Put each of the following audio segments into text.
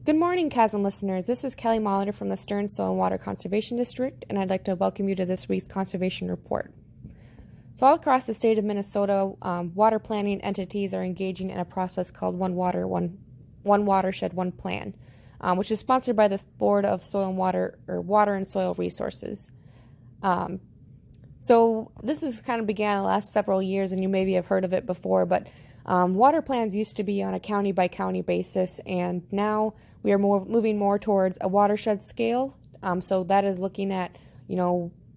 Good morning, Chasm listeners. This is Kelly Molitor from the Stern Soil and Water Conservation District, and I'd like to welcome you to this week's Conservation Report. So all across the state of Minnesota, water planning entities are engaging in a process called One Watershed, One Plan, which is sponsored by the Board of Soil and Water, or Water and Soil Resources. So this has kind of began the last several years, and you maybe have heard of it before, but water plans used to be on a county by county basis, and now we are moving more towards a watershed scale. So that is looking at,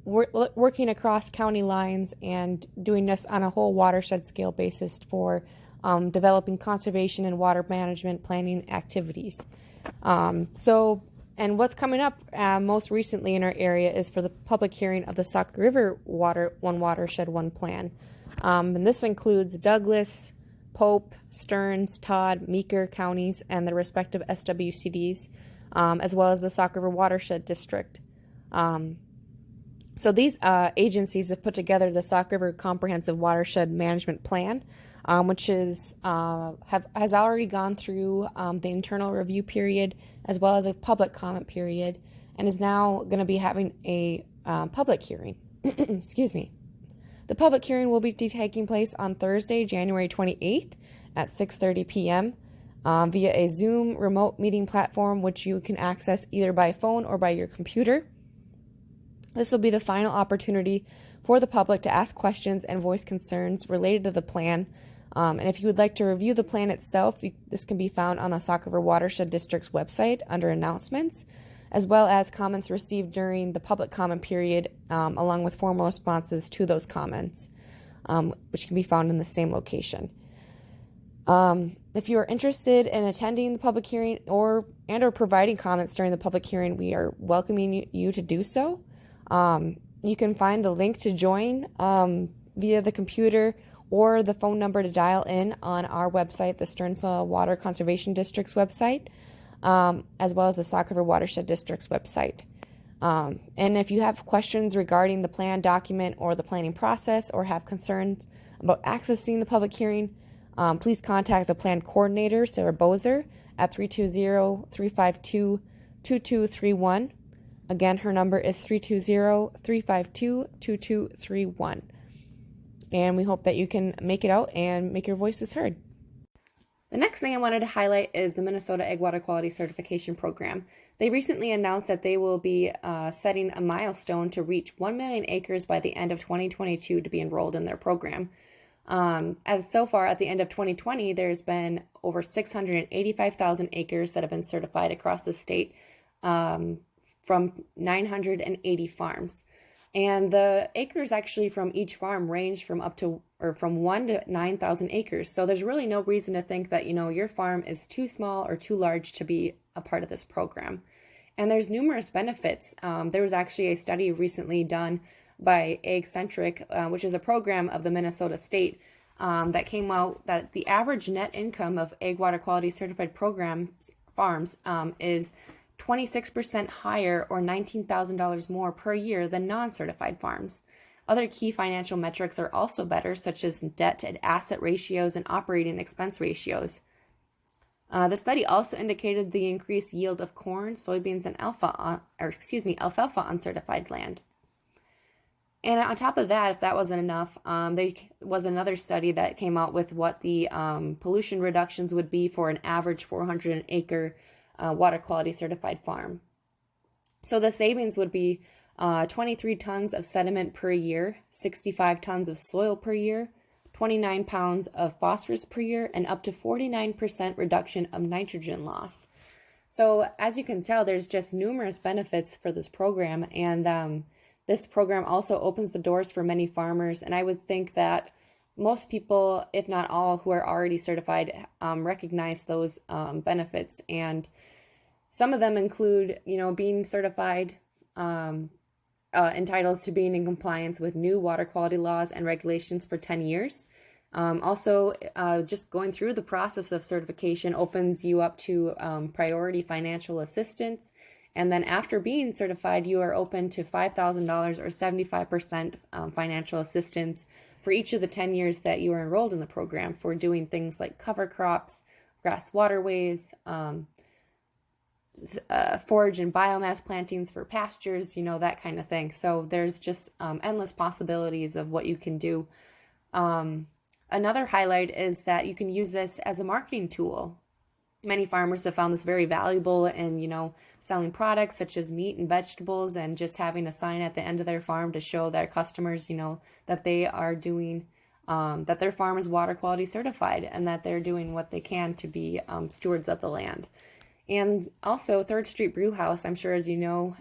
working across county lines and doing this on a whole watershed scale basis for developing conservation and water management planning activities. And what's coming up most recently in our area is for the public hearing of the Sauk River One Watershed, One Plan. And this includes Douglas, Pope, Stearns, Todd, Meeker counties, and the respective SWCDs, as well as the Sauk River Watershed District. So these agencies have put together the Sauk River Comprehensive Watershed Management Plan, which has already gone through the internal review period as well as a public comment period, and is now going to be having a public hearing. Excuse me. The public hearing will be taking place on Thursday, January 28th at 6:30 p.m. Via a Zoom remote meeting platform, which you can access either by phone or by your computer. This will be the final opportunity for the public to ask questions and voice concerns related to the plan. And if you would like to review the plan itself, this can be found on the Sauk River Watershed District's website under announcements, as well as comments received during the public comment period, along with formal responses to those comments, which can be found in the same location. If you are interested in attending the public hearing or providing comments during the public hearing, we are welcoming you to do so. You can find the link to join via the computer or the phone number to dial in on our website, the Stern Soil Water Conservation District's website, as well as the Sauk River Watershed District's website. And if you have questions regarding the plan document or the planning process, or have concerns about accessing the public hearing, please contact the plan coordinator, Sarah Bozer, at 320-352-2231. Again, her number is 320-352-2231. And we hope that you can make it out and make your voices heard. The next thing I wanted to highlight is the Minnesota Ag Water Quality Certification Program. They recently announced that they will be setting a milestone to reach 1 million acres by the end of 2022 to be enrolled in their program. As so far at the end of 2020, there's been over 685,000 acres that have been certified across the state from 980 farms. And the acres actually from each farm range from 1 to 9,000 acres. So there's really no reason to think that, your farm is too small or too large to be a part of this program. And there's numerous benefits. There was actually a study recently done by Ag-Centric, which is a program of the Minnesota state, that came out that the average net income of Ag Water Quality Certified Programs farms is 26% higher, or $19,000 more per year than non-certified farms. Other key financial metrics are also better, such as debt to asset ratios and operating expense ratios. The study also indicated the increased yield of corn, soybeans, and alfalfa on certified land. And on top of that, if that wasn't enough, there was another study that came out with what the pollution reductions would be for an average 400-acre water quality certified farm. So the savings would be 23 tons of sediment per year, 65 tons of soil per year, 29 pounds of phosphorus per year, and up to 49% reduction of nitrogen loss. So as you can tell, there's just numerous benefits for this program, and this program also opens the doors for many farmers, and I would think that most people, if not all, who are already certified recognize those benefits. And some of them include, being certified entitles to being in compliance with new water quality laws and regulations for 10 years. Also, just going through the process of certification opens you up to priority financial assistance. And then after being certified, you are open to $5,000 or 75% financial assistance for each of the 10 years that you are enrolled in the program for doing things like cover crops, grass waterways, forage and biomass plantings for pastures, that kind of thing. So there's just endless possibilities of what you can do. Another highlight is that you can use this as a marketing tool. Many farmers have found this very valuable in, selling products such as meat and vegetables, and just having a sign at the end of their farm to show their customers, that they are doing, that their farm is water quality certified and that they're doing what they can to be stewards of the land. And also, Third Street Brew House, I'm sure as you know,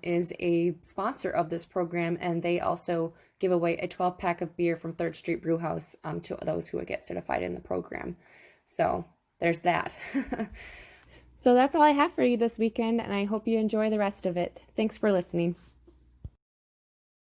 is a sponsor of this program, and they also give away a 12-pack of beer from Third Street Brew House to those who would get certified in the program. So there's that. So that's all I have for you this weekend, and I hope you enjoy the rest of it. Thanks for listening.